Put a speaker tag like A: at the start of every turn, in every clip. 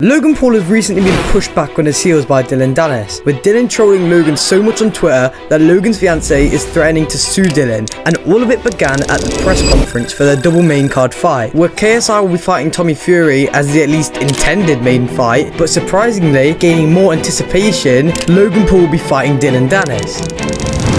A: Logan Paul has recently been pushed back on his heels by Dillon Danis, with Dillon trolling Logan so much on Twitter that Logan's fiance is threatening to sue Dillon, and all of it began at the press conference for their double main card fight, where KSI will be fighting Tommy Fury as the at least intended main fight, but surprisingly, gaining more anticipation, Logan Paul will be fighting Dillon Danis.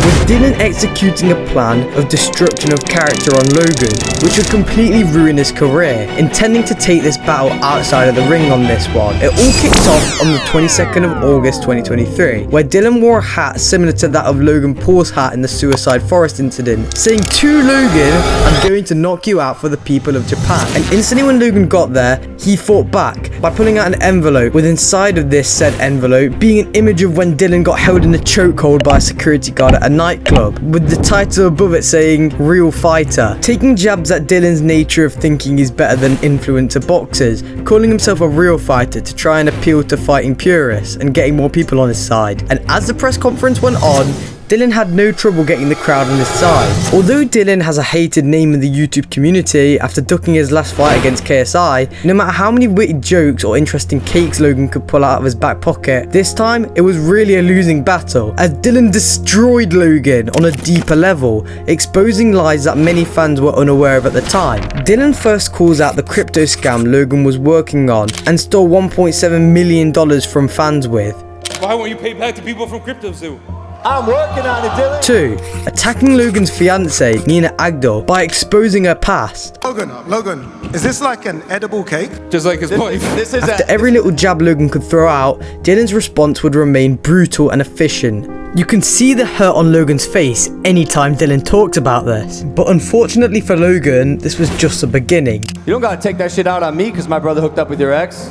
A: With Dillon executing a plan of destruction of character on Logan, which would completely ruin his career, intending to take this battle outside of the ring on this one. It all kicked off on the 22nd of August 2023, where Dillon wore a hat similar to that of Logan Paul's hat in the Suicide Forest incident, saying to Logan, "I'm going to knock you out for the people of Japan." And instantly when Logan got there, he fought back by pulling out an envelope, with inside of this said envelope being an image of when Dillon got held in a chokehold by a security guard at a nightclub, with the title above it saying "Real Fighter," taking jabs at Dillon's nature of thinking he's better than influencer boxers, calling himself a real fighter to try and appeal to fighting purists and getting more people on his side. And as the press conference went on, Dillon had no trouble getting the crowd on his side. Although Dillon has a hated name in the YouTube community after ducking his last fight against KSI, no matter how many witty jokes or interesting cakes Logan could pull out of his back pocket, this time it was really a losing battle, as Dillon destroyed Logan on a deeper level, exposing lies that many fans were unaware of at the time. Dillon first calls out the crypto scam Logan was working on and stole $1.7 million from fans with.
B: Why won't you pay back to people from CryptoZoo?
C: I'm working on it, Dillon.
A: 2. Attacking Logan's fiancée, Nina Agdal, by exposing her past.
D: Logan, is this like an edible cake?
B: Just like his wife.
A: After every little jab Logan could throw out, Dillon's response would remain brutal and efficient. You can see the hurt on Logan's face anytime Dillon talked about this. But unfortunately for Logan, this was just the beginning.
C: You don't gotta take that shit out on me because my brother hooked up with your ex.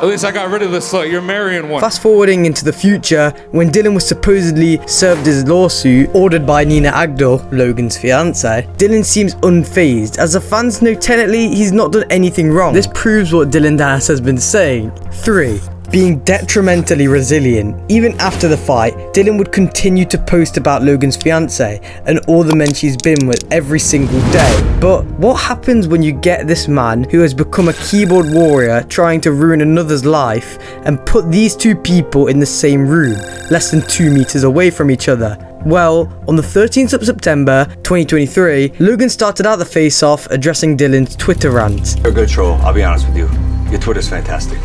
B: At least I got rid of this slut. You're marrying one.
A: Fast forwarding into the future, when Dillon was supposedly served his lawsuit, ordered by Nina Agdal, Logan's fiance, Dillon seems unfazed, as the fans know technically he's not done anything wrong. This proves what Dillon Danis has been saying. 3. Being detrimentally resilient. Even after the fight, Dillon would continue to post about Logan's fiance and all the men she's been with every single day. But what happens when you get this man who has become a keyboard warrior trying to ruin another's life and put these two people in the same room, less than 2 meters away from each other? Well, on the 13th of September 2023, Logan started out the face-off addressing Dillon's Twitter rant.
E: You're a good troll, I'll be honest with you. Your Twitter's fantastic.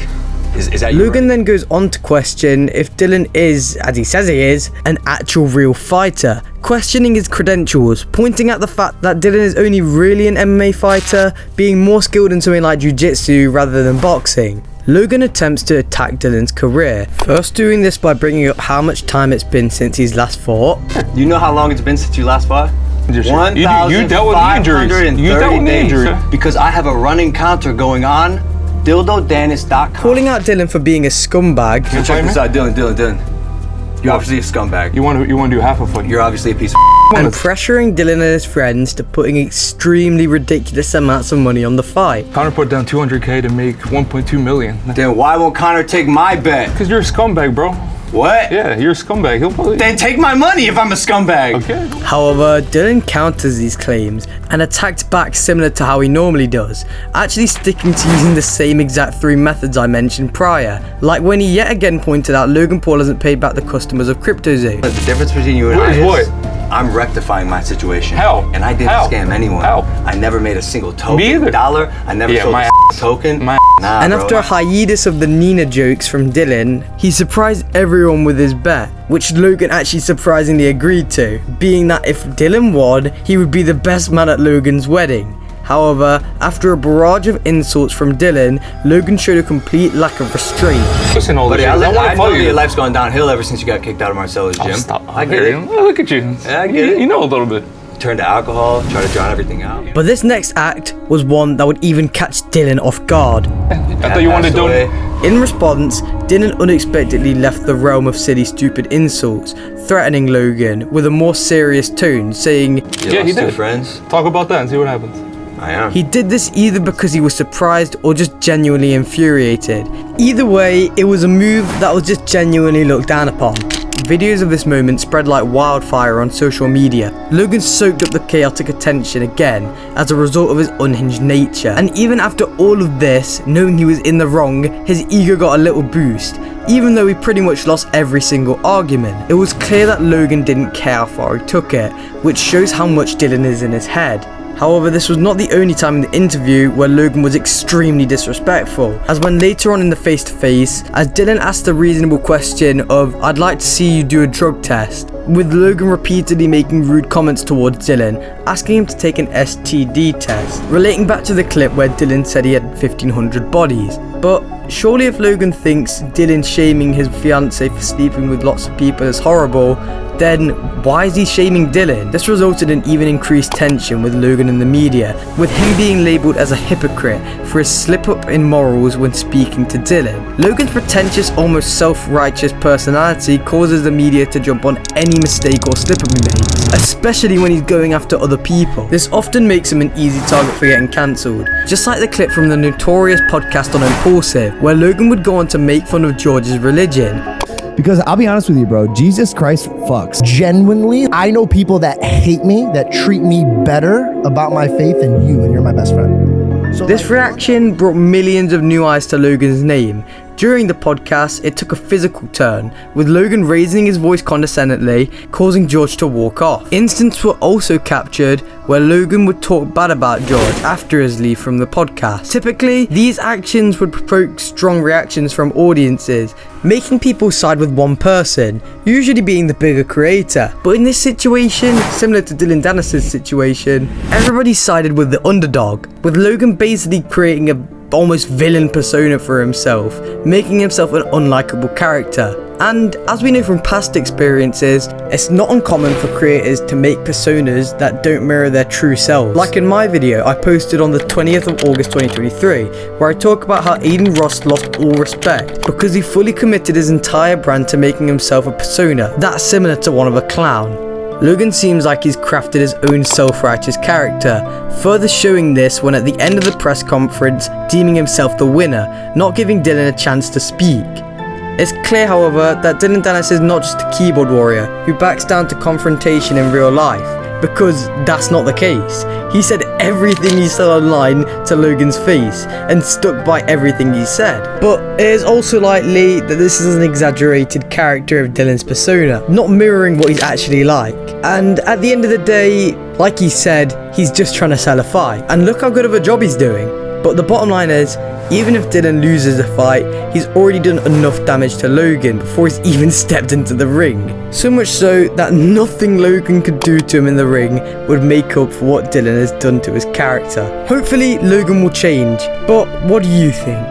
E: Is that
A: Logan then goes on to question if Dillon is, as he says he is, an actual real fighter, questioning his credentials, pointing out the fact that Dillon is only really an MMA fighter, being more skilled in something like jiu-jitsu rather than boxing. Logan attempts to attack Dillon's career, first doing this by bringing up how much time it's been since he's last fought.
E: You know how long it's been since you last fought?
B: You dealt with the injuries. You dealt with the injuries.
E: Because I have a running counter going on. DildoDanis.com.
A: Calling out Dillon for being a scumbag.
E: So check this out, Dillon. You're obviously a scumbag.
B: You want to do half a foot.
E: You're obviously a piece of
A: and pressuring Dillon and his friends to putting extremely ridiculous amounts of money on the fight.
B: Connor put down $200K to make $1.2 million.
E: Then why won't Connor take my bet?
B: Because you're a scumbag, bro.
E: What?
B: Yeah, you're a scumbag. He'll probably...
E: Then take my money if I'm a scumbag.
B: Okay.
A: However, Dillon counters these claims and attacked back similar to how he normally does, actually sticking to using the same exact 3 methods I mentioned prior, like when he yet again pointed out Logan Paul hasn't paid back the customers of CryptoZoo.
E: The difference between you and I is
B: what?
E: I'm rectifying my situation.
B: How?
E: And I didn't scam anyone.
B: How?
E: I never made a single token.
B: Me either.
E: Dollar. I never sold a token. Nah,
A: and
E: bro.
A: after a hiatus of the Nina jokes from Dillon, he surprised everyone with his bet, which Logan actually surprisingly agreed to, being that if Dillon won, he would be the best man at Logan's wedding. However, after a barrage of insults from Dillon, Logan showed a complete lack of restraint.
B: Listen, all this.
E: I know your life's gone downhill ever since you got kicked out of Marcelo's gym.
B: Stop.
E: I get it.
B: Look at you.
E: Yeah, I get it.
B: You know a little bit.
E: Turn to alcohol, try to drown everything out.
A: But this next act was one that would even catch Dillon off guard.
B: I thought you wanted to do it.
A: In response, Dillon unexpectedly left the realm of silly, stupid insults, threatening Logan with a more serious tone, saying,
B: Yeah, he did.
E: Friends.
B: Talk about that and see what happens.
E: I am.
A: He did this either because he was surprised or just genuinely infuriated. Either way, it was a move that was just genuinely looked down upon. videos of this moment spread like wildfire on social media. Logan soaked up the chaotic attention again as a result of his unhinged nature. And even after all of this, knowing he was in the wrong, his ego got a little boost. Even though he pretty much lost every single argument, it was clear that Logan didn't care how far he took it, which shows how much Dillon is in his head. However, this was not the only time in the interview where Logan was extremely disrespectful, as when later on in the face-to-face, as Dillon asked the reasonable question of, "I'd like to see you do a drug test," with Logan repeatedly making rude comments towards Dillon, asking him to take an STD test, relating back to the clip where Dillon said he had 1,500 bodies. But surely if Logan thinks Dillon shaming his fiancée for sleeping with lots of people is horrible, then why is he shaming Dillon? This resulted in even increased tension with Logan in the media, with him being labelled as a hypocrite for his slip-up in morals when speaking to Dillon. Logan's pretentious, almost self-righteous personality causes the media to jump on any mistake or slip-up he makes, especially when he's going after other people. This often makes him an easy target for getting cancelled, just like the clip from the notorious podcast on Impulsive, where Logan would go on to make fun of George's religion.
F: Because I'll be honest with you, bro, Jesus Christ fucks. Genuinely, I know people that hate me, that treat me better about my faith than you, and you're my best friend. So
A: this reaction brought millions of new eyes to Logan's name. During the podcast, it took a physical turn, with Logan raising his voice condescendingly, causing George to walk off. Instances were also captured where Logan would talk bad about George after his leave from the podcast. Typically, these actions would provoke strong reactions from audiences, making people side with one person, usually being the bigger creator. But in this situation, similar to Dillon Danis' situation, everybody sided with the underdog, with Logan basically creating a almost villain persona for himself, making himself an unlikable character. And as we know from past experiences, it's not uncommon for creators to make personas that don't mirror their true selves. Like in my video I posted on the 20th of August 2023, where I talk about how Aiden Ross lost all respect because he fully committed his entire brand to making himself a persona that's similar to one of a clown. Logan seems like he's crafted his own self-righteous character, further showing this when at the end of the press conference deeming himself the winner, not giving Dillon a chance to speak. It's clear, however, that Dillon Danis is not just a keyboard warrior who backs down to confrontation in real life, because that's not the case. He said everything he said online to Logan's face and stuck by everything he said. But it is also likely that this is an exaggerated character of Dillon's persona, not mirroring what he's actually like. And at the end of the day, like he said, he's just trying to sell a fight. And look how good of a job he's doing. But the bottom line is, even if Dillon loses the fight, he's already done enough damage to Logan before he's even stepped into the ring. So much so that nothing Logan could do to him in the ring would make up for what Dillon has done to his character. Hopefully Logan will change, but what do you think?